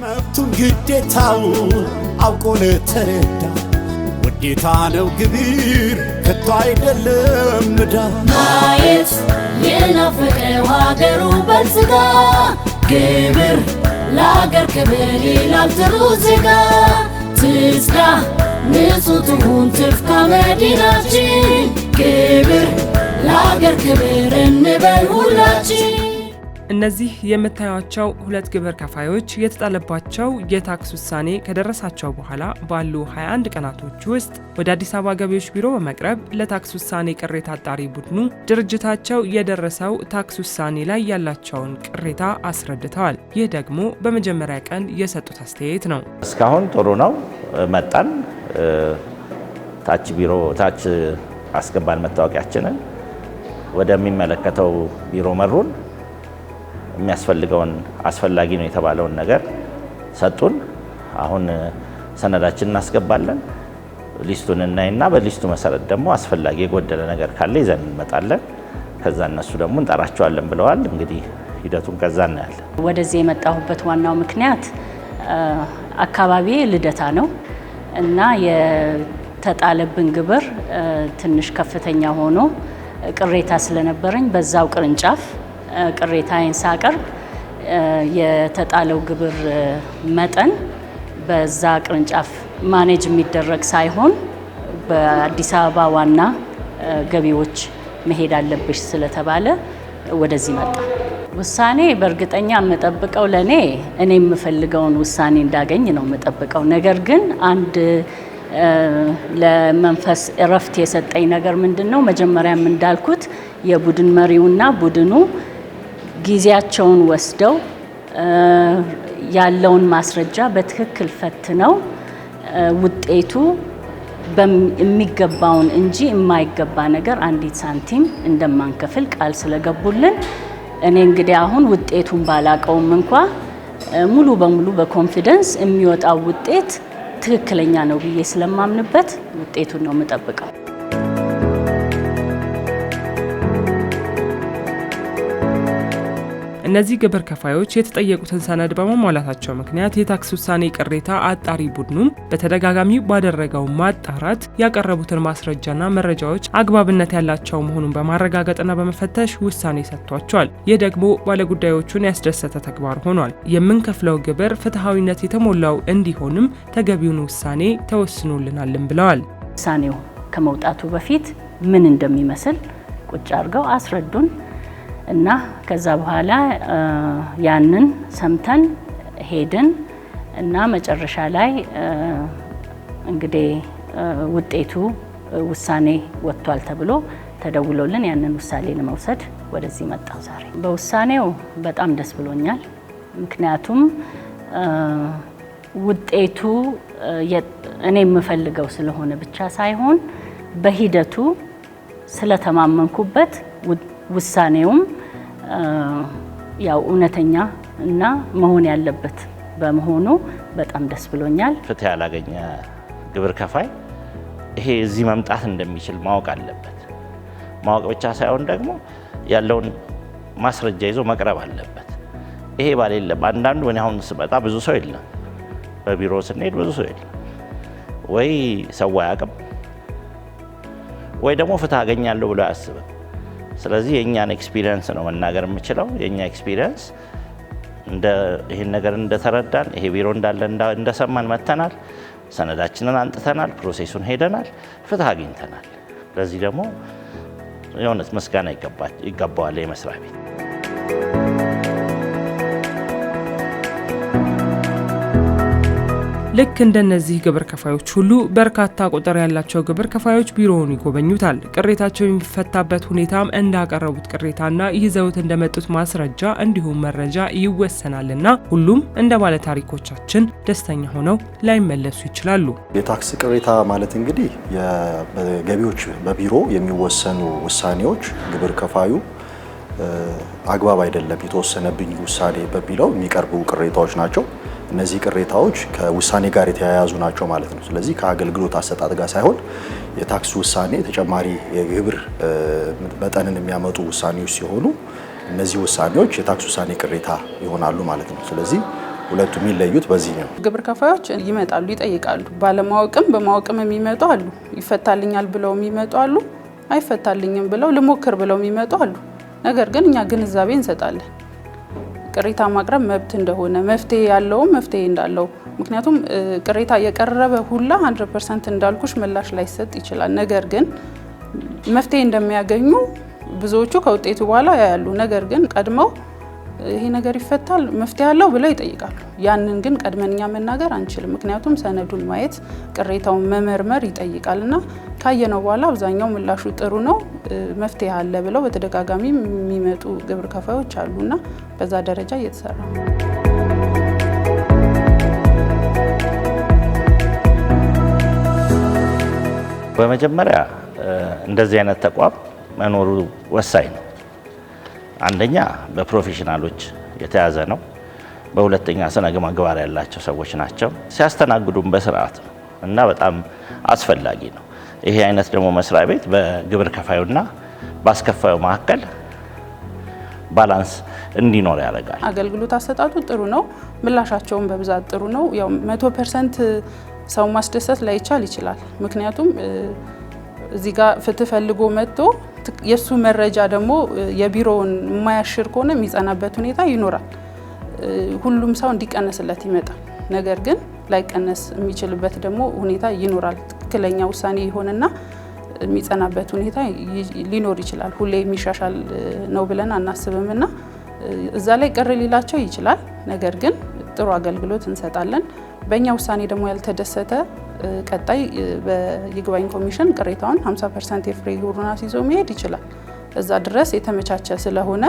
መብቱን ግዴታውን አውቆ ለተረዳ ውዴታ ነው ግብር ከቶ አይደለም ዕዳ ማየት የናፈቀው ሀገሩ በልጽጋ ግብር ለሀገር ክብር ይላል ጥሩ ዜጋ ትጽጋ ንጹህ ትሁን ትፍካ መዲናችን ግብር ለሀገር ክብር እንበል ሁላችን። እነዚህ የምታዩቸው ሁለት ግብር ከፋዮች የተጣለባቸው የታክስ ውሳኔ ከደረሳቸው በኋላ ባሉ 21 ቀናቶች ውስጥ ወደ አዲስ አበባ ገቢዎች ቢሮ በመቅረብ ለታክስ ውሳኔ ቅሬታ አጣሪ ቡድኑ ድርጅታቸው የደረሰው ታክስ ውሳኔ ላይ ያላቸውን ቅሬታ አስረድተዋል። ይህ ደግሞ በመጀመሪያ ቀን የሰጡት አስተያየት ነው። እስካሁን ጥሩ ነው። መጣን ታች አስገባን መታወቂያችንን ወደሚመለከተው ቢሮ መሩን። የሚያስፈልገውን አስፈላጊ ነው የተባለውን ነገር ሰጡን። አሁን ሰነዳችንን እናስገባለን። ሊስቱን እናይና በሊስቱ መሰረት ደግሞ አስፈላጊ የጎደለ ነገር ካለ ይዘን እንመጣለን። ከዛ እነሱ ደግሞ እንጠራቸዋለን ብለዋል። እንግዲህ ሂደቱን ከዛ እናያለን። ወደዚህ የመጣሁበት ዋናው ምክንያት አካባቢ ልደታ ነው እና የተጣለብን ግብር ትንሽ ከፍተኛ ሆኖ ቅሬታ ስለነበረኝ በዛው ቅርንጫፍ ቅሬታዬን ሳቀርብ የተጣለው ግብር መጠን በዛ ቅርንጫፍ ማኔጅ የሚደረግ ሳይሆን በአዲስ አበባ ዋና ገቢዎች መሄድ አለብሽ ስለተባለ ወደዚህ መጣ። ውሳኔ በእርግጠኛ የምጠብቀው እኔ የምፈልገውን ውሳኔ እንዳገኝ ነው የምጠብቀው። ነገር ግን አንድ ለመንፈስ እረፍት የሰጠኝ ነገር ምንድነው? መጀመሪያም እንዳልኩት የቡድን መሪውና ቡድኑ ጊዜያቸውን ወስደው ያለውን ማስረጃ በትክክል ፈትነው ውጤቱ የሚገባውን እንጂ የማይገባ ነገር አንዲት ሳንቲም እንደማንከፍል ቃል ስለገቡልን እኔ እንግዲህ አሁን ውጤቱን ባላቀውም እንኳን ሙሉ በሙሉ በኮንፊደንስ የሚወጣው ውጤት ትክክለኛ ነው ብዬ ስለማምንበት ውጤቱን ነው የምጠብቀው። እነዚህ ግብር ከፋዮች የተጠየቁትን ሰነድ በማሟላታቸው ምክንያት የታክስ ውሳኔ ቅሬታ አጣሪ ቡድኑም በተደጋጋሚ ባደረገው ማጣራት ያቀረቡትን ማስረጃና መረጃዎች አግባብነት ያላቸው መሆኑን በማረጋገጥና በመፈተሽ ውሳኔ ሰጥቷቸዋል። ይህ ደግሞ ባለጉዳዮቹን ያስደሰተ ተግባር ሆኗል። የምንከፍለው ግብር ፍትሐዊነት የተሞላው እንዲሆንም ተገቢውን ውሳኔ ተወስኖልናልም ብለዋል። ውሳኔው ከመውጣቱ በፊት ምን እንደሚመስል ቁጭ አድርገው አስረዱን እና ከዛ በኋላ ያንን ሰምተን ሄድን እና መጨረሻ ላይ እንግዲህ ውጤቱ ውሳኔ ወጥቷል ተብሎ ተደውሎልን ያንን ውሳኔ ለመውሰድ ወደዚህ መጣው። ዛሬ በውሳኔው በጣም ደስ ብሎኛል። ምክንያቱም ውጤቱ እኔ የምፈልገው ስለሆነ ብቻ ሳይሆን በሂደቱ ስለተማመንኩበት ውሳኔውም ያው እውነተኛ እና መሆን ያለበት በመሆኑ በጣም ደስ ብሎኛል። ፍትህ ያላገኘ ግብር ከፋይ ይሄ እዚህ መምጣት እንደሚችል ማወቅ አለበት። ማወቅ ብቻ ሳይሆን ደግሞ ያለውን ማስረጃ ይዞ መቅረብ አለበት። ይሄ ባሌለም አንዳንዱ እኔ አሁን ስመጣ ብዙ ሰው የለም፣ በቢሮ ስንሄድ ብዙ ሰው የለም። ወይ ሰው አያውቅም ወይ ደግሞ ፍትህ አገኛለሁ ብሎ አያስብም። ስለዚህ የኛን ኤክስፒሪየንስ ነው መናገር የምችለው። የኛ ኤክስፒሪየንስ ይሄን ነገር እንደተረዳን ይሄ ቢሮ እንዳለ እንደሰማን መተናል፣ ሰነዳችንን አንጥተናል፣ ፕሮሴሱን ሄደናል፣ ፍትህ አግኝተናል። ለዚህ ደግሞ የእውነት ምስጋና ይገባዋል የመስሪያ ቤት። ልክ እንደነዚህ ግብር ከፋዮች ሁሉ በርካታ ቁጥር ያላቸው ግብር ከፋዮች ቢሮውን ይጎበኙታል። ቅሬታቸው የሚፈታበት ሁኔታም እንዳቀረቡት ቅሬታና ይዘውት እንደመጡት ማስረጃ እንዲሁም መረጃ ይወሰናልና ሁሉም እንደ ባለ ታሪኮቻችን ደስተኛ ሆነው ላይመለሱ ይችላሉ። የታክስ ቅሬታ ማለት እንግዲህ በገቢዎች በቢሮ የሚወሰኑ ውሳኔዎች ግብር ከፋዩ አግባብ አይደለም የተወሰነብኝ ውሳኔ በሚለው የሚቀርቡ ቅሬታዎች ናቸው። እነዚህ ቅሬታዎች ከውሳኔ ጋር የተያያዙ ናቸው ማለት ነው። ስለዚህ ከአገልግሎት አሰጣጥ ጋር ሳይሆን የታክስ ውሳኔ ተጨማሪ የግብር መጠንን የሚያመጡ ውሳኔዎች ሲሆኑ እነዚህ ውሳኔዎች የታክስ ውሳኔ ቅሬታ ይሆናሉ ማለት ነው። ስለዚህ ሁለቱ የሚለዩት በዚህ ነው። ግብር ከፋዮች ይመጣሉ፣ ይጠይቃሉ። ባለማወቅም በማወቅም የሚመጡ አሉ። ይፈታልኛል ብለው የሚመጡ አሉ። አይፈታልኝም ብለው ልሞክር ብለው የሚመጡ አሉ። ነገር ግን እኛ ግንዛቤ እንሰጣለን። ቅሬታ ማቅረብ መብት እንደሆነ መፍትሄ ያለውም መፍትሄ እንዳለው ምክንያቱም ቅሬታ የቀረበ ሁላ 100% እንዳልኩሽ ምላሽ ላይሰጥ ይችላል። ነገር ግን መፍትሄ እንደሚያገኙ ብዙዎቹ ከውጤቱ በኋላ ያያሉ። ነገር ግን ቀድመው ይሄ ነገር ይፈታል መፍትሄ ያለው ብለው ይጠይቃሉ። ያንን ግን ቀድመንኛ መናገር አንችልም። ምክንያቱም ሰነዱን ማየት ቅሬታውን መመርመር ይጠይቃልና ካየነው በኋላ አብዛኛው ምላሹ ጥሩ ነው መፍትሄ አለ ብለው በተደጋጋሚ የሚመጡ ግብር ከፋዮች አሉና በዛ ደረጃ እየተሰራ ነው። በመጀመሪያ እንደዚህ አይነት ተቋም መኖሩ ወሳኝ ነው። አንደኛ በፕሮፌሽናሎች የተያዘ ነው። በሁለተኛ ስነ ምግባር ያላቸው ሰዎች ናቸው። ሲያስተናግዱም በስርዓት ነው እና በጣም አስፈላጊ ነው። ይሄ አይነት ደግሞ መስሪያ ቤት በግብር ከፋዩና በአስከፋዩ መካከል ባላንስ እንዲኖር ያደርጋል። አገልግሎት አሰጣጡ ጥሩ ነው። ምላሻቸውን በብዛት ጥሩ ነው። ያው 100% ሰው ማስደሰት ላይቻል ይችላል። ምክንያቱም እዚህ ጋር ፍትህ ፈልጎ መጥቶ የሱ መረጃ ደግሞ የቢሮውን የማያሽር ከሆነ የሚጸናበት ሁኔታ ይኖራል። ሁሉም ሰው እንዲቀነስለት ይመጣል። ነገር ግን ላይቀነስ የሚችልበት ደግሞ ሁኔታ ይኖራል። ትክክለኛ ውሳኔ ይሆንና የሚጸናበት ሁኔታ ሊኖር ይችላል። ሁሌ የሚሻሻል ነው ብለን አናስብምና እዛ ላይ ቅር ሊላቸው ይችላል። ነገር ግን ጥሩ አገልግሎት እንሰጣለን። በእኛ ውሳኔ ደግሞ ያልተደሰተ ቀጣይ በይግባኝ ኮሚሽን ቅሬታውን 50% የፍሬ ግብሩን ይዞ መሄድ ይችላል። እዛ ድረስ የተመቻቸ ስለሆነ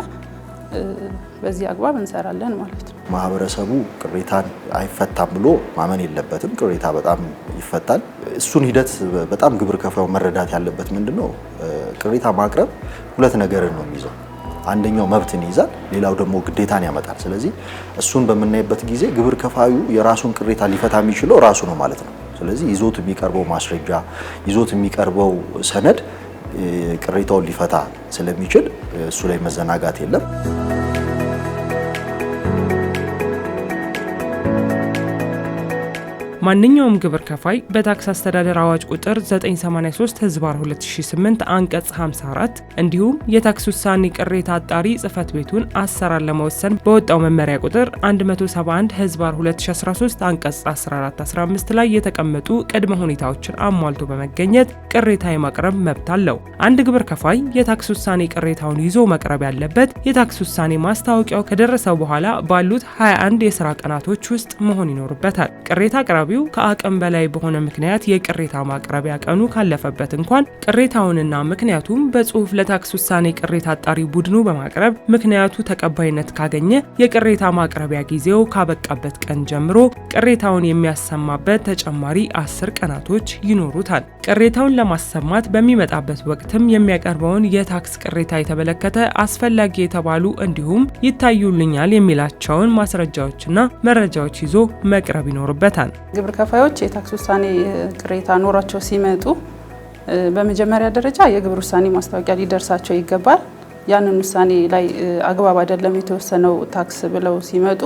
በዚህ አግባብ እንሰራለን ማለት ነው። ማህበረሰቡ ቅሬታን አይፈታም ብሎ ማመን የለበትም። ቅሬታ በጣም ይፈታል። እሱን ሂደት በጣም ግብር ከፋዩ መረዳት ያለበት ምንድነው፣ ቅሬታ ማቅረብ ሁለት ነገርን ነው የሚይዘው። አንደኛው መብትን ይይዛል፣ ሌላው ደግሞ ግዴታን ያመጣል። ስለዚህ እሱን በምናይበት ጊዜ ግብር ከፋዩ የራሱን ቅሬታ ሊፈታ የሚችለው ራሱ ነው ማለት ነው። ስለዚህ ይዞት የሚቀርበው ማስረጃ ይዞት የሚቀርበው ሰነድ ቅሬታውን ሊፈታ ስለሚችል እሱ ላይ መዘናጋት የለም። ማንኛውም ግብር ከፋይ በታክስ አስተዳደር አዋጅ ቁጥር 983/2008 አንቀጽ 54 እንዲሁም የታክስ ውሳኔ ቅሬታ አጣሪ ጽህፈት ቤቱን አሰራር ለመወሰን በወጣው መመሪያ ቁጥር 171/2013 አንቀጽ 14-15 ላይ የተቀመጡ ቅድመ ሁኔታዎችን አሟልቶ በመገኘት ቅሬታ የማቅረብ መብት አለው። አንድ ግብር ከፋይ የታክስ ውሳኔ ቅሬታውን ይዞ መቅረብ ያለበት የታክስ ውሳኔ ማስታወቂያው ከደረሰው በኋላ ባሉት 21 የስራ ቀናቶች ውስጥ መሆን ይኖርበታል። ቅሬታ አቅራቢው ከአቅም በላይ በሆነ ምክንያት የቅሬታ ማቅረቢያ ቀኑ ካለፈበት እንኳን ቅሬታውንና ምክንያቱም በጽሁፍ ለታክስ ውሳኔ ቅሬታ አጣሪ ቡድኑ በማቅረብ ምክንያቱ ተቀባይነት ካገኘ የቅሬታ ማቅረቢያ ጊዜው ካበቃበት ቀን ጀምሮ ቅሬታውን የሚያሰማበት ተጨማሪ 10 ቀናቶች ይኖሩታል። ቅሬታውን ለማሰማት በሚመጣበት ወቅትም የሚያቀርበውን የታክስ ቅሬታ የተመለከተ አስፈላጊ የተባሉ እንዲሁም ይታዩልኛል የሚላቸውን ማስረጃዎችና መረጃዎች ይዞ መቅረብ ይኖርበታል። ግብር ከፋዮች የታክስ ውሳኔ ቅሬታ ኖራቸው ሲመጡ በመጀመሪያ ደረጃ የግብር ውሳኔ ማስታወቂያ ሊደርሳቸው ይገባል። ያንን ውሳኔ ላይ አግባብ አይደለም የተወሰነው ታክስ ብለው ሲመጡ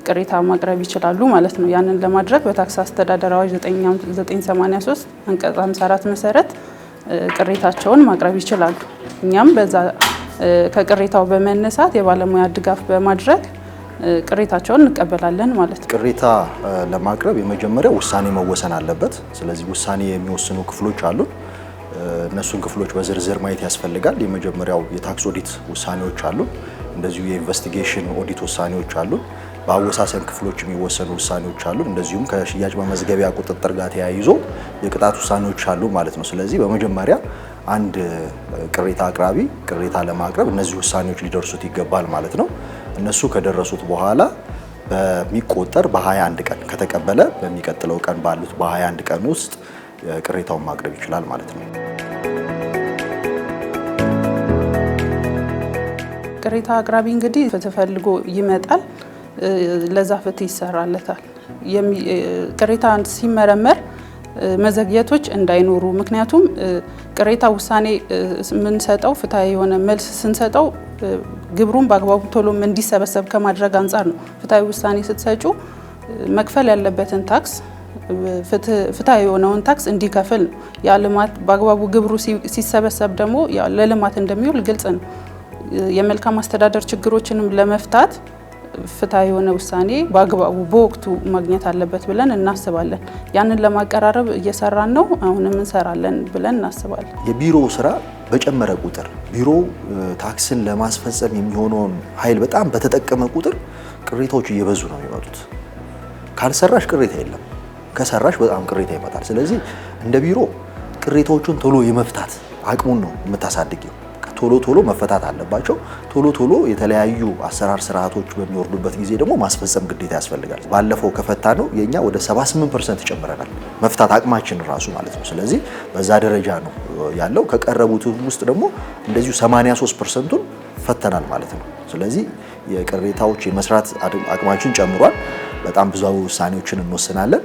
ቅሬታ ማቅረብ ይችላሉ ማለት ነው። ያንን ለማድረግ በታክስ አስተዳደር አዋጅ 983 አንቀጽ 54 መሰረት ቅሬታቸውን ማቅረብ ይችላሉ። እኛም በዛ ከቅሬታው በመነሳት የባለሙያ ድጋፍ በማድረግ ቅሬታቸውን እንቀበላለን ማለት ነው። ቅሬታ ለማቅረብ የመጀመሪያው ውሳኔ መወሰን አለበት። ስለዚህ ውሳኔ የሚወስኑ ክፍሎች አሉ። እነሱን ክፍሎች በዝርዝር ማየት ያስፈልጋል። የመጀመሪያው የታክስ ኦዲት ውሳኔዎች አሉ። እንደዚሁ የኢንቨስቲጌሽን ኦዲት ውሳኔዎች አሉ። በአወሳሰን ክፍሎች የሚወሰኑ ውሳኔዎች አሉ። እንደዚሁም ከሽያጭ መመዝገቢያ ቁጥጥር ጋር ተያይዞ የቅጣት ውሳኔዎች አሉ ማለት ነው። ስለዚህ በመጀመሪያ አንድ ቅሬታ አቅራቢ ቅሬታ ለማቅረብ እነዚህ ውሳኔዎች ሊደርሱት ይገባል ማለት ነው። እነሱ ከደረሱት በኋላ በሚቆጠር በ21 ቀን ከተቀበለ በሚቀጥለው ቀን ባሉት በ21 ቀን ውስጥ ቅሬታውን ማቅረብ ይችላል ማለት ነው። ቅሬታ አቅራቢ እንግዲህ ፍትህ ፈልጎ ይመጣል። ለዛ ፍትህ ይሰራለታል። ቅሬታ ሲመረመር መዘግየቶች እንዳይኖሩ ምክንያቱም ቅሬታ ውሳኔ የምንሰጠው ፍትሃዊ የሆነ መልስ ስንሰጠው ግብሩን በአግባቡ ቶሎም እንዲሰበሰብ ከማድረግ አንጻር ነው። ፍትሃዊ ውሳኔ ስትሰጩ መክፈል ያለበትን ታክስ ፍትሃዊ የሆነውን ታክስ እንዲከፍል ነው። ያ ልማት በአግባቡ ግብሩ ሲሰበሰብ ደግሞ ለልማት እንደሚውል ግልጽ ነው። የመልካም አስተዳደር ችግሮችንም ለመፍታት ፍትሃዊ የሆነ ውሳኔ በአግባቡ በወቅቱ ማግኘት አለበት ብለን እናስባለን። ያንን ለማቀራረብ እየሰራን ነው፣ አሁንም እንሰራለን ብለን እናስባለን። የቢሮ ስራ በጨመረ ቁጥር ቢሮ ታክስን ለማስፈጸም የሚሆነውን ኃይል በጣም በተጠቀመ ቁጥር ቅሬታዎች እየበዙ ነው የሚመጡት። ካልሰራሽ ቅሬታ የለም፣ ከሰራሽ በጣም ቅሬታ ይመጣል። ስለዚህ እንደ ቢሮ ቅሬታዎቹን ቶሎ የመፍታት አቅሙን ነው የምታሳድጊው። ቶሎ መፈታት አለባቸው። ቶሎ የተለያዩ አሰራር ስርዓቶች በሚወርዱበት ጊዜ ደግሞ ማስፈጸም ግዴታ ያስፈልጋል። ባለፈው ከፈታ ነው የኛ ወደ 78% ጨምረናል፣ መፍታት አቅማችን ራሱ ማለት ነው። ስለዚህ በዛ ደረጃ ነው ያለው። ከቀረቡት ውስጥ ደግሞ እንደዚሁ 83%ን ፈተናል ማለት ነው። ስለዚህ የቅሬታዎች የመስራት አቅማችን ጨምሯል። በጣም ብዙ ውሳኔዎችን እንወስናለን።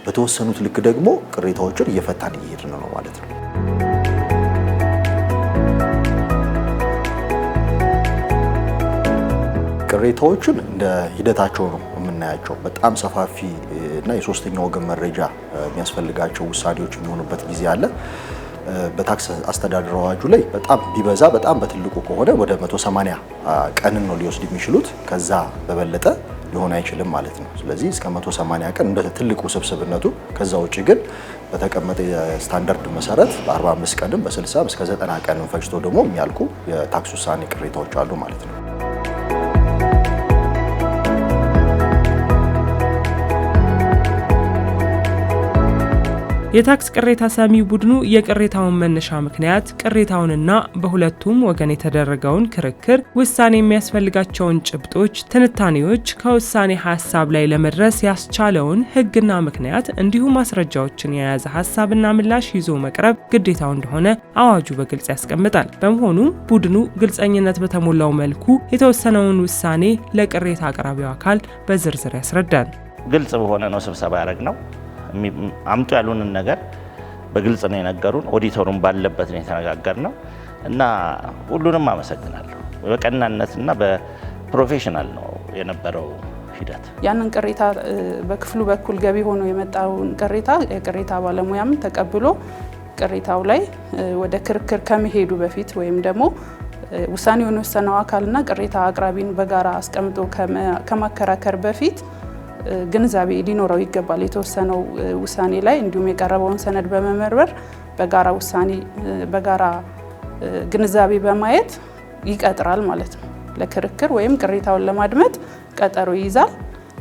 በተወሰኑት ልክ ደግሞ ቅሬታዎችን እየፈታን እየሄድን ነው ማለት ነው። ቅሬታዎችን እንደ ሂደታቸው ነው የምናያቸው። በጣም ሰፋፊ እና የሶስተኛ ወገን መረጃ የሚያስፈልጋቸው ውሳኔዎች የሚሆኑበት ጊዜ አለ። በታክስ አስተዳደር አዋጁ ላይ በጣም ቢበዛ በጣም በትልቁ ከሆነ ወደ 180 ቀንን ነው ሊወስድ የሚችሉት። ከዛ በበለጠ ሊሆን አይችልም ማለት ነው። ስለዚህ እስከ 180 ቀን እንደ ትልቁ ስብስብነቱ። ከዛ ውጭ ግን በተቀመጠ የስታንዳርድ መሰረት በ45 ቀንም በ60 እስከ 90 ቀንም ፈጅቶ ደግሞ የሚያልቁ የታክስ ውሳኔ ቅሬታዎች አሉ ማለት ነው። የታክስ ቅሬታ ሰሚ ቡድኑ የቅሬታውን መነሻ ምክንያት፣ ቅሬታውንና በሁለቱም ወገን የተደረገውን ክርክር፣ ውሳኔ የሚያስፈልጋቸውን ጭብጦች፣ ትንታኔዎች፣ ከውሳኔ ሀሳብ ላይ ለመድረስ ያስቻለውን ሕግና ምክንያት እንዲሁም ማስረጃዎችን የያዘ ሀሳብና ምላሽ ይዞ መቅረብ ግዴታው እንደሆነ አዋጁ በግልጽ ያስቀምጣል። በመሆኑም ቡድኑ ግልጸኝነት በተሞላው መልኩ የተወሰነውን ውሳኔ ለቅሬታ አቅራቢው አካል በዝርዝር ያስረዳል። ግልጽ በሆነ ነው ስብሰባ ያደረግነው። አምጡ ያሉንን ነገር በግልጽ ነው የነገሩን። ኦዲተሩን ባለበት ነው የተነጋገርነው እና ሁሉንም አመሰግናለሁ። በቀናነትና በፕሮፌሽናል ነው የነበረው ሂደት። ያንን ቅሬታ በክፍሉ በኩል ገቢ ሆኖ የመጣውን ቅሬታ የቅሬታ ባለሙያም ተቀብሎ ቅሬታው ላይ ወደ ክርክር ከመሄዱ በፊት ወይም ደግሞ ውሳኔውን የወሰነው አካልና ቅሬታ አቅራቢን በጋራ አስቀምጦ ከማከራከር በፊት ግንዛቤ ሊኖረው ይገባል። የተወሰነው ውሳኔ ላይ እንዲሁም የቀረበውን ሰነድ በመመርመር በጋራ ግንዛቤ በማየት ይቀጥራል ማለት ነው። ለክርክር ወይም ቅሬታውን ለማድመጥ ቀጠሮ ይይዛል።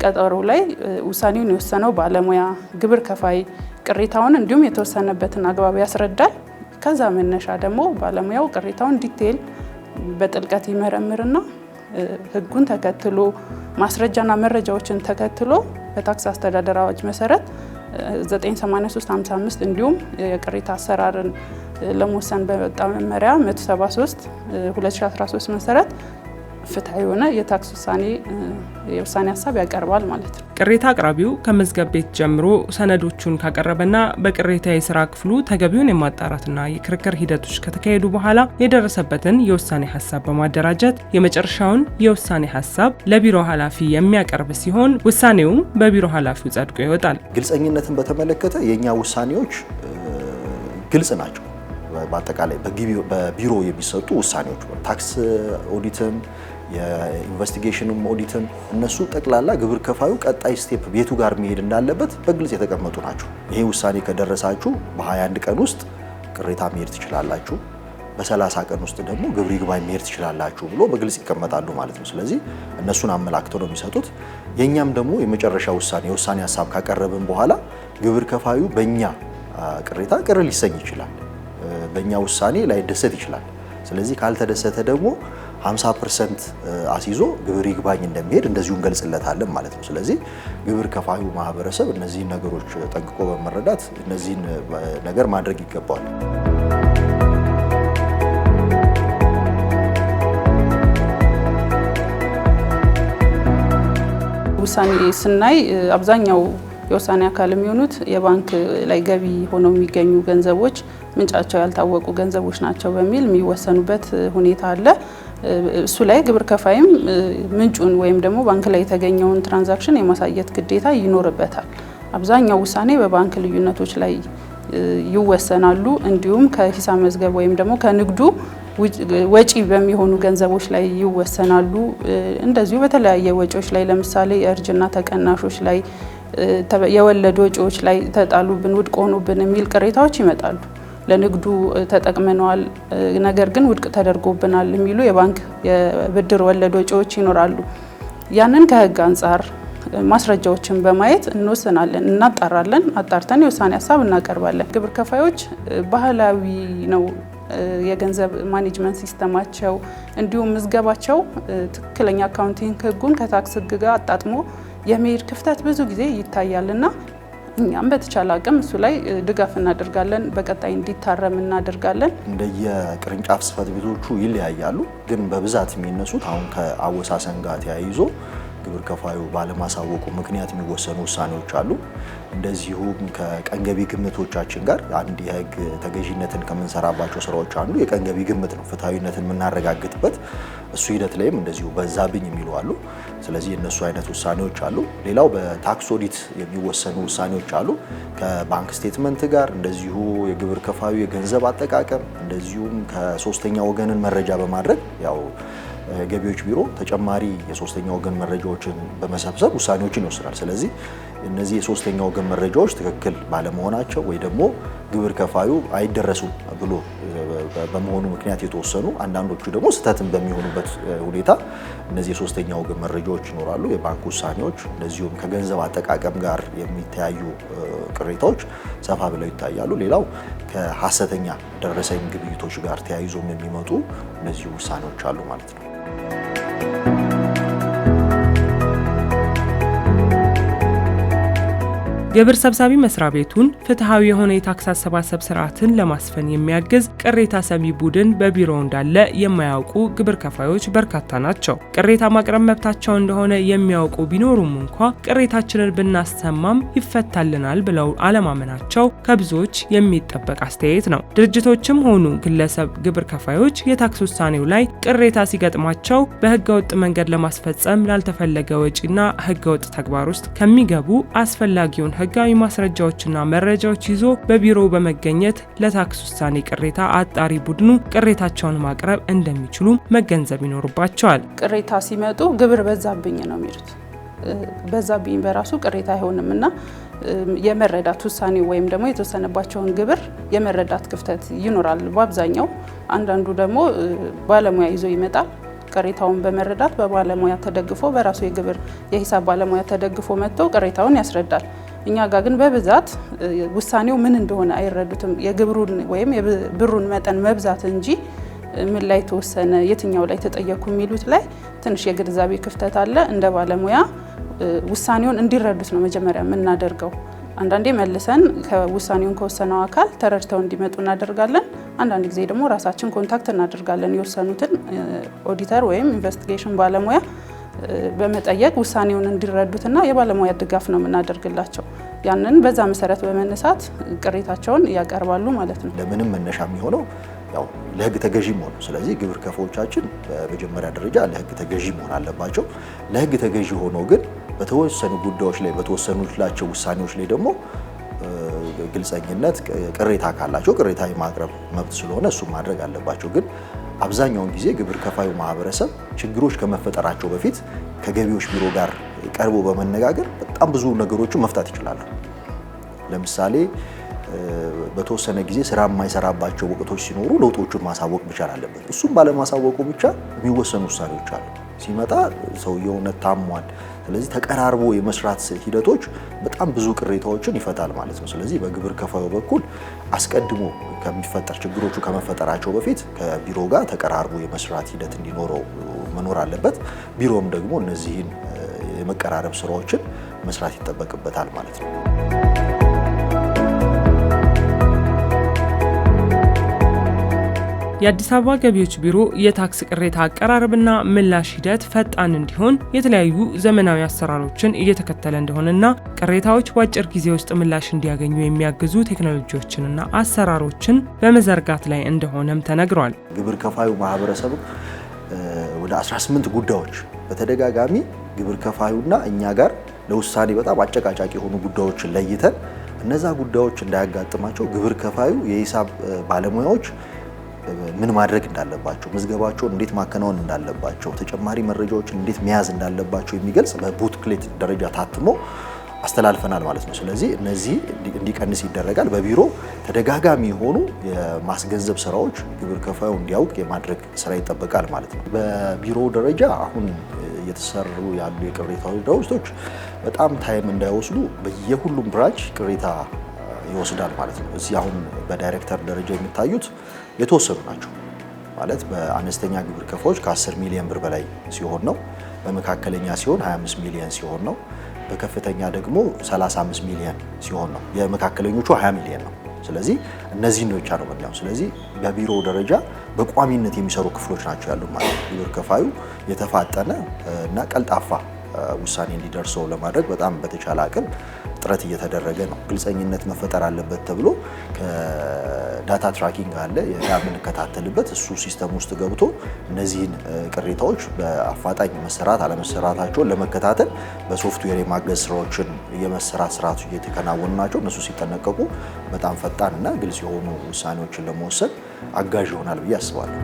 ቀጠሮ ላይ ውሳኔውን የወሰነው ባለሙያ፣ ግብር ከፋይ ቅሬታውን እንዲሁም የተወሰነበትን አግባብ ያስረዳል። ከዛ መነሻ ደግሞ ባለሙያው ቅሬታውን ዲቴይል በጥልቀት ይመረምርና ሕጉን ተከትሎ ማስረጃና መረጃዎችን ተከትሎ በታክስ አስተዳደር አዋጅ መሰረት 983/55 እንዲሁም የቅሬታ አሰራርን ለመወሰን በወጣ መመሪያ 173/2013 መሰረት ፍትሃዊ የሆነ የታክስ የውሳኔ ሀሳብ ያቀርባል ማለት ነው። ቅሬታ አቅራቢው ከመዝገብ ቤት ጀምሮ ሰነዶቹን ካቀረበና በቅሬታ የስራ ክፍሉ ተገቢውን የማጣራትና የክርክር ሂደቶች ከተካሄዱ በኋላ የደረሰበትን የውሳኔ ሀሳብ በማደራጀት የመጨረሻውን የውሳኔ ሀሳብ ለቢሮ ኃላፊ የሚያቀርብ ሲሆን ውሳኔውም በቢሮ ኃላፊው ጸድቆ ይወጣል። ግልጸኝነትን በተመለከተ የኛ ውሳኔዎች ግልጽ ናቸው። በአጠቃላይ በቢሮ የሚሰጡ ውሳኔዎች ታክስ ኦዲትም የኢንቨስቲጌሽንም ኦዲትም እነሱ ጠቅላላ ግብር ከፋዩ ቀጣይ ስቴፕ ቤቱ ጋር መሄድ እንዳለበት በግልጽ የተቀመጡ ናቸው። ይሄ ውሳኔ ከደረሳችሁ በ21 ቀን ውስጥ ቅሬታ መሄድ ትችላላችሁ፣ በ30 ቀን ውስጥ ደግሞ ግብር ይግባኝ መሄድ ትችላላችሁ ብሎ በግልጽ ይቀመጣሉ ማለት ነው። ስለዚህ እነሱን አመላክተው ነው የሚሰጡት። የኛም ደግሞ የመጨረሻ የውሳኔ ሀሳብ ካቀረብን በኋላ ግብር ከፋዩ በእኛ ቅሬታ ቅር ሊሰኝ ይችላል፣ በእኛ ውሳኔ ላይደሰት ይችላል። ስለዚህ ካልተደሰተ ደግሞ 50% አስይዞ ግብር ይግባኝ እንደሚሄድ እንደዚሁ እንገልጽለታለን ማለት ነው። ስለዚህ ግብር ከፋዩ ማህበረሰብ እነዚህን ነገሮች ጠንቅቆ በመረዳት እነዚህን ነገር ማድረግ ይገባዋል። ውሳኔ ስናይ አብዛኛው የውሳኔ አካል የሚሆኑት የባንክ ላይ ገቢ ሆነው የሚገኙ ገንዘቦች ምንጫቸው ያልታወቁ ገንዘቦች ናቸው በሚል የሚወሰኑበት ሁኔታ አለ። እሱ ላይ ግብር ከፋይም ምንጩን ወይም ደግሞ ባንክ ላይ የተገኘውን ትራንዛክሽን የማሳየት ግዴታ ይኖርበታል። አብዛኛው ውሳኔ በባንክ ልዩነቶች ላይ ይወሰናሉ። እንዲሁም ከሂሳብ መዝገብ ወይም ደግሞ ከንግዱ ወጪ በሚሆኑ ገንዘቦች ላይ ይወሰናሉ። እንደዚሁ በተለያየ ወጪዎች ላይ ለምሳሌ የእርጅና ተቀናሾች ላይ፣ የወለድ ወጪዎች ላይ ተጣሉብን፣ ውድቅ ሆኑብን የሚል ቅሬታዎች ይመጣሉ። ለንግዱ ተጠቅመነዋል ነገር ግን ውድቅ ተደርጎብናል የሚሉ የባንክ የብድር ወለድ ወጪዎች ይኖራሉ። ያንን ከህግ አንጻር ማስረጃዎችን በማየት እንወስናለን፣ እናጣራለን። አጣርተን የውሳኔ ሀሳብ እናቀርባለን። ግብር ከፋዮች ባህላዊ ነው የገንዘብ ማኔጅመንት ሲስተማቸው እንዲሁም ምዝገባቸው ትክክለኛ አካውንቲንግ ህጉን ከታክስ ህግ ጋር አጣጥሞ የመሄድ ክፍተት ብዙ ጊዜ ይታያልና እኛም በተቻለ አቅም እሱ ላይ ድጋፍ እናደርጋለን። በቀጣይ እንዲታረም እናደርጋለን። እንደየቅርንጫፍ ጽሕፈት ቤቶቹ ይለያያሉ፣ ግን በብዛት የሚነሱት አሁን ከአወሳሰን ጋር ተያይዞ ግብር ከፋዩ ባለማሳወቁ ምክንያት የሚወሰኑ ውሳኔዎች አሉ። እንደዚሁም ከቀን ገቢ ግምቶቻችን ጋር አንድ የህግ ተገዥነትን ከምንሰራባቸው ስራዎች አንዱ የቀን ገቢ ግምት ነው፣ ፍትሐዊነትን የምናረጋግጥበት። እሱ ሂደት ላይም እንደዚሁ በዛብኝ የሚሉ አሉ። ስለዚህ የነሱ አይነት ውሳኔዎች አሉ። ሌላው በታክስ ኦዲት የሚወሰኑ ውሳኔዎች አሉ። ከባንክ ስቴትመንት ጋር እንደዚሁ የግብር ከፋዩ የገንዘብ አጠቃቀም እንደዚሁም ከሶስተኛ ወገንን መረጃ በማድረግ ያው ገቢዎች ቢሮ ተጨማሪ የሶስተኛ ወገን መረጃዎችን በመሰብሰብ ውሳኔዎችን ይወስናል። ስለዚህ እነዚህ የሶስተኛ ወገን መረጃዎች ትክክል ባለመሆናቸው ወይ ደግሞ ግብር ከፋዩ አይደረሱም ብሎ በመሆኑ ምክንያት የተወሰኑ፣ አንዳንዶቹ ደግሞ ስህተትን በሚሆኑበት ሁኔታ እነዚህ የሶስተኛ ወገን መረጃዎች ይኖራሉ። የባንክ ውሳኔዎች እንደዚሁም ከገንዘብ አጠቃቀም ጋር የሚተያዩ ቅሬታዎች ሰፋ ብለው ይታያሉ። ሌላው ከሐሰተኛ ደረሰኝ ግብይቶች ጋር ተያይዞም የሚመጡ እነዚህ ውሳኔዎች አሉ ማለት ነው። ግብር ሰብሳቢ መስሪያ ቤቱን ፍትሐዊ የሆነ የታክስ አሰባሰብ ስርዓትን ለማስፈን የሚያግዝ ቅሬታ ሰሚ ቡድን በቢሮው እንዳለ የማያውቁ ግብር ከፋዮች በርካታ ናቸው። ቅሬታ ማቅረብ መብታቸው እንደሆነ የሚያውቁ ቢኖሩም እንኳ ቅሬታችንን ብናሰማም ይፈታልናል ብለው አለማመናቸው ከብዙዎች የሚጠበቅ አስተያየት ነው። ድርጅቶችም ሆኑ ግለሰብ ግብር ከፋዮች የታክስ ውሳኔው ላይ ቅሬታ ሲገጥማቸው በህገወጥ መንገድ ለማስፈጸም ላልተፈለገ ወጪና ህገወጥ ተግባር ውስጥ ከሚገቡ አስፈላጊውን ህጋዊ ማስረጃዎችና መረጃዎች ይዞ በቢሮው በመገኘት ለታክስ ውሳኔ ቅሬታ አጣሪ ቡድኑ ቅሬታቸውን ማቅረብ እንደሚችሉ መገንዘብ ይኖርባቸዋል። ቅሬታ ሲመጡ ግብር በዛብኝ ነው የሚሉት። በዛብኝ በራሱ ቅሬታ አይሆንምና የመረዳት ውሳኔ ወይም ደግሞ የተወሰነባቸውን ግብር የመረዳት ክፍተት ይኖራል በአብዛኛው። አንዳንዱ ደግሞ ባለሙያ ይዞ ይመጣል። ቅሬታውን በመረዳት በባለሙያ ተደግፎ በራሱ የሂሳብ ባለሙያ ተደግፎ መጥቶ ቅሬታውን ያስረዳል። እኛ ጋር ግን በብዛት ውሳኔው ምን እንደሆነ አይረዱትም። የግብሩን ወይም የብሩን መጠን መብዛት እንጂ ምን ላይ ተወሰነ፣ የትኛው ላይ ተጠየቁ የሚሉት ላይ ትንሽ የግንዛቤ ክፍተት አለ። እንደ ባለሙያ ውሳኔውን እንዲረዱት ነው መጀመሪያ የምናደርገው። አንዳንዴ መልሰን ከውሳኔውን ከወሰነው አካል ተረድተው እንዲመጡ እናደርጋለን። አንዳንድ ጊዜ ደግሞ ራሳችን ኮንታክት እናደርጋለን። የወሰኑትን ኦዲተር ወይም ኢንቨስቲጌሽን ባለሙያ በመጠየቅ ውሳኔውን እንዲረዱትና የባለሙያ ድጋፍ ነው የምናደርግላቸው። ያንን በዛ መሰረት በመነሳት ቅሬታቸውን ያቀርባሉ ማለት ነው። ለምንም መነሻ የሚሆነው ያው ለህግ ተገዢ መሆኑ። ስለዚህ ግብር ከፋዮቻችን በመጀመሪያ ደረጃ ለህግ ተገዢ መሆን አለባቸው። ለህግ ተገዢ ሆኖ ግን በተወሰኑ ጉዳዮች ላይ በተወሰኑላቸው ውሳኔዎች ላይ ደግሞ ግልጸኝነት፣ ቅሬታ ካላቸው ቅሬታ የማቅረብ መብት ስለሆነ እሱም ማድረግ አለባቸው። ግን አብዛኛውን ጊዜ ግብር ከፋዩ ማህበረሰብ ችግሮች ከመፈጠራቸው በፊት ከገቢዎች ቢሮ ጋር ቀርቦ በመነጋገር በጣም ብዙ ነገሮችን መፍታት ይችላሉ። ለምሳሌ በተወሰነ ጊዜ ስራ የማይሰራባቸው ወቅቶች ሲኖሩ ለውጦቹን ማሳወቅ መቻል አለበት። እሱም ባለማሳወቁ ብቻ የሚወሰኑ ውሳኔዎች አሉ። ሲመጣ ሰውየው ታሟል። ስለዚህ ተቀራርቦ የመስራት ሂደቶች በጣም ብዙ ቅሬታዎችን ይፈታል ማለት ነው። ስለዚህ በግብር ከፋዩ በኩል አስቀድሞ ከሚፈጠር ችግሮቹ ከመፈጠራቸው በፊት ከቢሮ ጋር ተቀራርቦ የመስራት ሂደት እንዲኖረው መኖር አለበት። ቢሮም ደግሞ እነዚህን የመቀራረብ ስራዎችን መስራት ይጠበቅበታል ማለት ነው። የአዲስ አበባ ገቢዎች ቢሮ የታክስ ቅሬታ አቀራረብና ምላሽ ሂደት ፈጣን እንዲሆን የተለያዩ ዘመናዊ አሰራሮችን እየተከተለ እንደሆነና ቅሬታዎች በአጭር ጊዜ ውስጥ ምላሽ እንዲያገኙ የሚያግዙ ቴክኖሎጂዎችንና አሰራሮችን በመዘርጋት ላይ እንደሆነም ተነግሯል። ግብር ከፋዩ ማህበረሰብ ወደ 18 ጉዳዮች በተደጋጋሚ ግብር ከፋዩና እኛ ጋር ለውሳኔ በጣም አጨቃጫቂ የሆኑ ጉዳዮችን ለይተን እነዛ ጉዳዮች እንዳያጋጥማቸው ግብር ከፋዩ የሂሳብ ባለሙያዎች ምን ማድረግ እንዳለባቸው፣ ምዝገባቸውን እንዴት ማከናወን እንዳለባቸው፣ ተጨማሪ መረጃዎችን እንዴት መያዝ እንዳለባቸው የሚገልጽ በቡክሌት ደረጃ ታትሞ አስተላልፈናል ማለት ነው። ስለዚህ እነዚህ እንዲቀንስ ይደረጋል። በቢሮ ተደጋጋሚ የሆኑ የማስገንዘብ ስራዎች ግብር ከፋዩ እንዲያውቅ የማድረግ ስራ ይጠበቃል ማለት ነው። በቢሮ ደረጃ አሁን እየተሰሩ ያሉ የቅሬታ ድርጅቶች በጣም ታይም እንዳይወስዱ በየሁሉም ብራንች ቅሬታ ይወስዳል ማለት ነው። እዚህ አሁን በዳይሬክተር ደረጃ የሚታዩት የተወሰኑ ናቸው ማለት በአነስተኛ ግብር ከፋዮች ከ10 ሚሊዮን ብር በላይ ሲሆን ነው። በመካከለኛ ሲሆን 25 ሚሊዮን ሲሆን ነው። በከፍተኛ ደግሞ 35 ሚሊዮን ሲሆን ነው። የመካከለኞቹ 20 ሚሊዮን ነው። ስለዚህ እነዚህን ብቻ ነው የምናየው። ስለዚህ በቢሮ ደረጃ በቋሚነት የሚሰሩ ክፍሎች ናቸው ያሉ ማለት ነው። ግብር ከፋዩ የተፋጠነ እና ቀልጣፋ ውሳኔ እንዲደርሰው ለማድረግ በጣም በተቻለ አቅም ጥረት እየተደረገ ነው። ግልጸኝነት መፈጠር አለበት ተብሎ ከዳታ ትራኪንግ አለ የምንከታተልበት እሱ ሲስተም ውስጥ ገብቶ እነዚህን ቅሬታዎች በአፋጣኝ መሰራት አለመሰራታቸውን ለመከታተል በሶፍትዌር የማገዝ ስራዎችን የመሰራት ስርዓቱ እየተከናወኑ ናቸው። እነሱ ሲጠነቀቁ በጣም ፈጣንና ግልጽ የሆኑ ውሳኔዎችን ለመወሰን አጋዥ ይሆናል ብዬ አስባለሁ።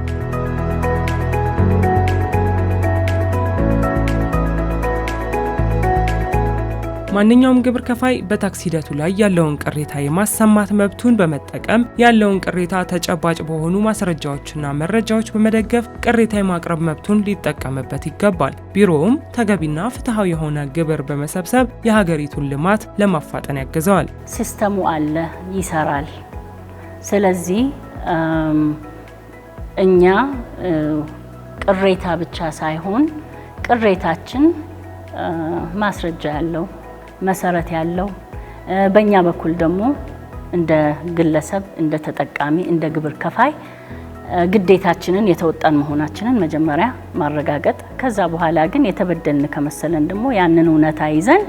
ማንኛውም ግብር ከፋይ በታክስ ሂደቱ ላይ ያለውን ቅሬታ የማሰማት መብቱን በመጠቀም ያለውን ቅሬታ ተጨባጭ በሆኑ ማስረጃዎችና መረጃዎች በመደገፍ ቅሬታ የማቅረብ መብቱን ሊጠቀምበት ይገባል። ቢሮውም ተገቢና ፍትሐዊ የሆነ ግብር በመሰብሰብ የሀገሪቱን ልማት ለማፋጠን ያግዘዋል። ሲስተሙ አለ፣ ይሰራል። ስለዚህ እኛ ቅሬታ ብቻ ሳይሆን ቅሬታችን ማስረጃ ያለው መሰረት ያለው በእኛ በኩል ደግሞ እንደ ግለሰብ እንደ ተጠቃሚ እንደ ግብር ከፋይ ግዴታችንን የተወጣን መሆናችንን መጀመሪያ ማረጋገጥ፣ ከዛ በኋላ ግን የተበደልን ከመሰለን ደግሞ ያንን እውነታ ይዘን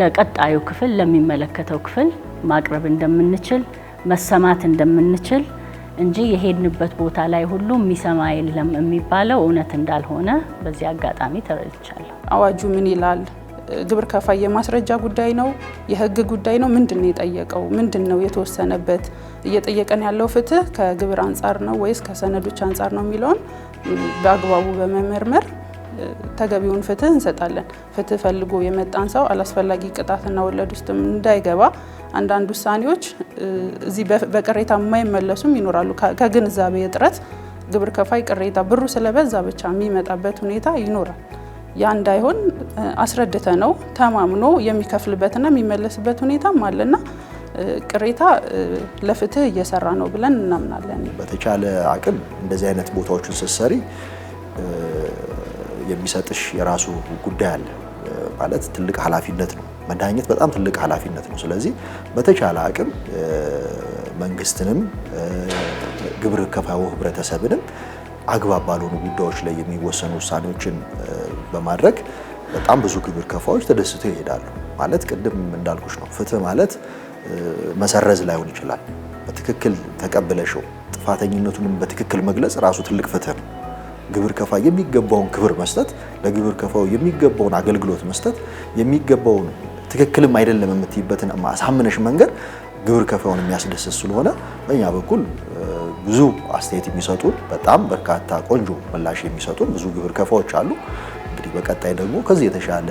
ለቀጣዩ ክፍል ለሚመለከተው ክፍል ማቅረብ እንደምንችል መሰማት እንደምንችል እንጂ የሄድንበት ቦታ ላይ ሁሉ የሚሰማ የለም የሚባለው እውነት እንዳልሆነ በዚህ አጋጣሚ ተረድቻለሁ። አዋጁ ምን ይላል? ግብር ከፋይ የማስረጃ ጉዳይ ነው፣ የህግ ጉዳይ ነው። ምንድን ነው የጠየቀው? ምንድን ነው የተወሰነበት? እየጠየቀን ያለው ፍትህ ከግብር አንጻር ነው ወይስ ከሰነዶች አንጻር ነው የሚለውን በአግባቡ በመመርመር ተገቢውን ፍትህ እንሰጣለን። ፍትህ ፈልጎ የመጣን ሰው አላስፈላጊ ቅጣትና ወለድ ውስጥ እንዳይገባ አንዳንድ ውሳኔዎች እዚህ በቅሬታ የማይመለሱም ይኖራሉ። ከግንዛቤ እጥረት ግብር ከፋይ ቅሬታ ብሩ ስለበዛ ብቻ የሚመጣበት ሁኔታ ይኖራል። ያ እንዳይሆን አስረድተ ነው ተማምኖ የሚከፍልበትና የሚመለስበት ሁኔታም አለና ቅሬታ ለፍትህ እየሰራ ነው ብለን እናምናለን። በተቻለ አቅም እንደዚህ አይነት ቦታዎችን ስትሰሪ የሚሰጥሽ የራሱ ጉዳይ አለ ማለት ትልቅ ኃላፊነት ነው። መዳኘት በጣም ትልቅ ኃላፊነት ነው። ስለዚህ በተቻለ አቅም መንግስትንም ግብር ከፋዩ ህብረተሰብንም አግባብ ባልሆኑ ጉዳዮች ላይ የሚወሰኑ ውሳኔዎችን በማድረግ በጣም ብዙ ግብር ከፋዮች ተደስተው ይሄዳሉ። ማለት ቅድም እንዳልኩሽ ነው። ፍትህ ማለት መሰረዝ ላይሆን ይችላል። በትክክል ተቀብለሽው ጥፋተኝነቱንም በትክክል መግለጽ ራሱ ትልቅ ፍትህ ነው። ግብር ከፋይ የሚገባውን ክብር መስጠት፣ ለግብር ከፋዩ የሚገባውን አገልግሎት መስጠት፣ የሚገባውን ትክክልም አይደለም የምትይበትን ማሳመነሽ መንገድ ግብር ከፋዩን የሚያስደስት ስለሆነ በእኛ በኩል ብዙ አስተያየት የሚሰጡን በጣም በርካታ ቆንጆ ምላሽ የሚሰጡን ብዙ ግብር ከፋዮች አሉ። እንግዲህ በቀጣይ ደግሞ ከዚህ የተሻለ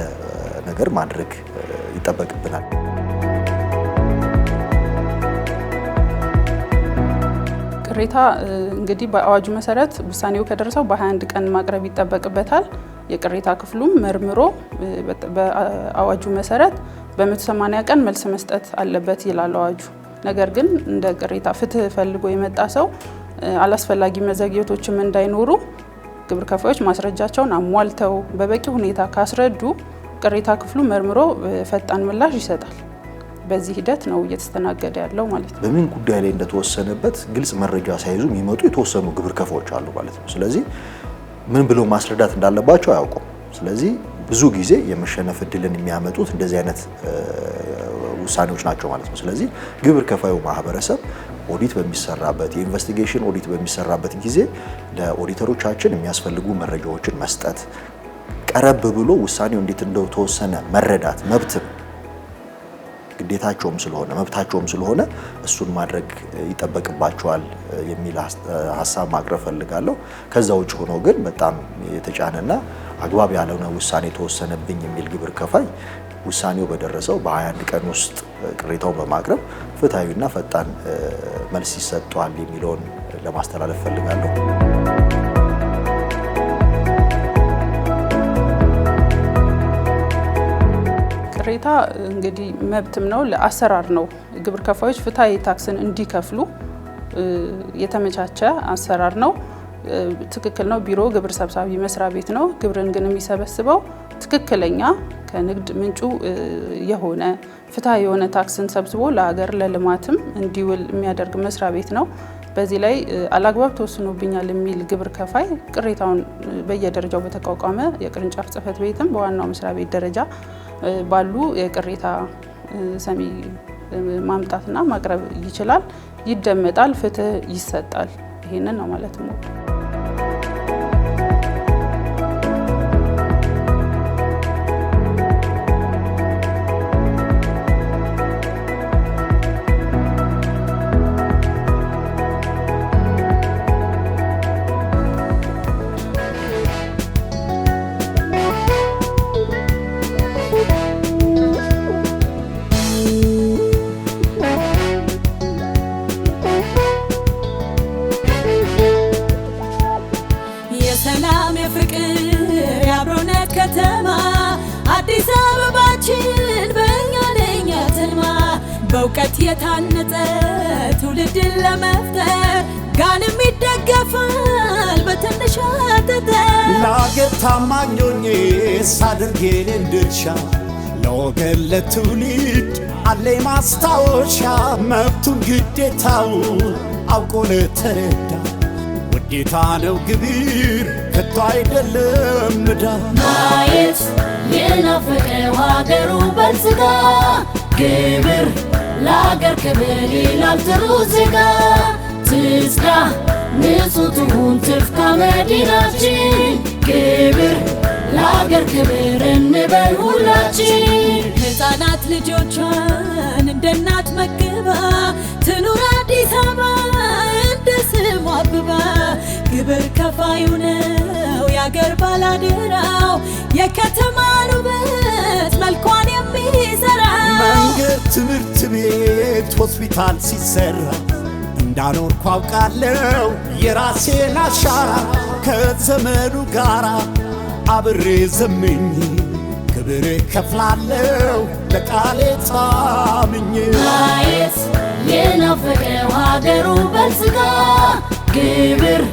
ነገር ማድረግ ይጠበቅብናል። ቅሬታ እንግዲህ በአዋጁ መሰረት ውሳኔው ከደረሰው በ21 ቀን ማቅረብ ይጠበቅበታል። የቅሬታ ክፍሉም መርምሮ በአዋጁ መሰረት በ180 ቀን መልስ መስጠት አለበት ይላል አዋጁ። ነገር ግን እንደ ቅሬታ ፍትህ ፈልጎ የመጣ ሰው አላስፈላጊ መዘግየቶችም እንዳይኖሩ ግብር ከፋዮች ማስረጃቸውን አሟልተው በበቂ ሁኔታ ካስረዱ ቅሬታ ክፍሉ መርምሮ ፈጣን ምላሽ ይሰጣል። በዚህ ሂደት ነው እየተስተናገደ ያለው ማለት ነው። በምን ጉዳይ ላይ እንደተወሰነበት ግልጽ መረጃ ሳይዙ የሚመጡ የተወሰኑ ግብር ከፋዮች አሉ ማለት ነው። ስለዚህ ምን ብለው ማስረዳት እንዳለባቸው አያውቁም። ስለዚህ ብዙ ጊዜ የመሸነፍ እድልን የሚያመጡት እንደዚህ አይነት ውሳኔዎች ናቸው ማለት ነው። ስለዚህ ግብር ከፋዩ ማህበረሰብ ኦዲት በሚሰራበት የኢንቨስቲጌሽን ኦዲት በሚሰራበት ጊዜ ለኦዲተሮቻችን የሚያስፈልጉ መረጃዎችን መስጠት፣ ቀረብ ብሎ ውሳኔው እንዴት እንደተወሰነ መረዳት መብትም ግዴታቸውም ስለሆነ መብታቸውም ስለሆነ እሱን ማድረግ ይጠበቅባቸዋል የሚል ሀሳብ ማቅረብ ፈልጋለሁ። ከዛ ውጭ ሆኖ ግን በጣም የተጫነና አግባብ ያልሆነ ውሳኔ ተወሰነብኝ የሚል ግብር ከፋይ ውሳኔው በደረሰው በ21 ቀን ውስጥ ቅሬታውን በማቅረብ ፍትሐዊና ፈጣን መልስ ይሰጠዋል የሚለውን ለማስተላለፍ ፈልጋለሁ። ቅሬታ እንግዲህ መብትም ነው፣ ለአሰራር ነው። ግብር ከፋዮች ፍትሐዊ ታክስን እንዲከፍሉ የተመቻቸ አሰራር ነው። ትክክል ነው። ቢሮ ግብር ሰብሳቢ መስሪያ ቤት ነው። ግብርን ግን የሚሰበስበው ትክክለኛ ከንግድ ምንጩ የሆነ ፍትሐዊ የሆነ ታክስን ሰብስቦ ለሀገር ለልማትም እንዲውል የሚያደርግ መስሪያ ቤት ነው። በዚህ ላይ አላግባብ ተወስኖብኛል የሚል ግብር ከፋይ ቅሬታውን በየደረጃው በተቋቋመ የቅርንጫፍ ጽሕፈት ቤትም በዋናው መስሪያ ቤት ደረጃ ባሉ የቅሬታ ሰሚ ማምጣትና ማቅረብ ይችላል። ይደመጣል፣ ፍትህ ይሰጣል። ይሄንን ነው ማለት ነው። የሰላም የፍቅር የአብሮነት ከተማ አዲስ አበባችን በእኛ ለኛ ትልማ በእውቀት የታነጸ ትውልድን ለመፍጠር ጋንም ይደገፋል በትንሽ ጠጠር ለአገር ታማኝ ሆኜ ሳደርግ የኔን ድርሻ ለወገን ለትውልድ አለኝ ማስታወሻ መብቱን ግዴታውን አውቆ ለተረዳ ውዴታ ነው ግብር ከቶ አይደለም ዕዳ ማየት የናፈቀው ሀገሩ በልጽጋ ግብር ለአገር ክብር ይላል ጥሩ ዜጋ ትጽዳ ንጹህ ትሁን ትፍካ መዲናችን ግብር ለአገር ክብር እንበል ሁላችን ሕፃናት ልጆቿን እንደ እናት መግባ ትኑር አዲስ አበባ እንደ ስሟ አብባ ግብር ከፋዩ ነው የአገር ባላደራው የከተማን ውበት መልኳን የሚሰራ መንገድ፣ ትምህርት ቤት፣ ሆስፒታል ሲሰራ እንዳኖርኩ አውቃለሁ የራሴን አሻራ ከዘመኑ ጋራ አብሬ ዘምኜ ክብር ከፍላለሁ ለቃሌ ታምኜ ማየት የናፈቀው ሀገሩ በልጽጋ ግብር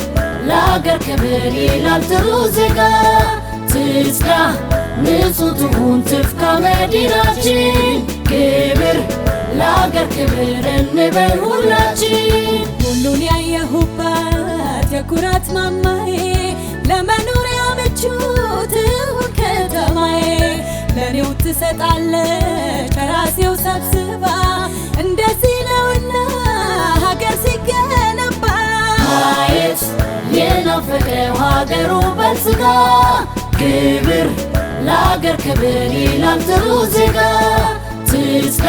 ለአገር ክብር ይላል ጥሩ ዜጋ ትጽዳ ንጹህ ትሁን ትፍካ መዲናችን ግብር ለአገር ክብር እንበል ሁላችን ሁሉን ያየሁባት የኩራት ማማዬ ለመኖሪያ ምቹ ትሁን ከተማዬ ለኔው ትሰጣለች ከራሴው ሰብስባ እንደዚህ ነውና ሀገር ሲገነባ ማየት የናፈቀው ሀገሩ በልጽጋ ግብር ለአገር ክብር ይላል ጥሩ ዜጋ ትጽዳ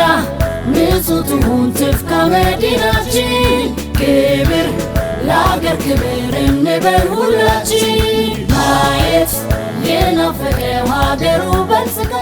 ንጹህ ትሁን ትፍካ መዲናችን ግብር ለአገር ክብር እንበል ሁላችን ማየት የናፈቀው ሀገሩ በልጽጋ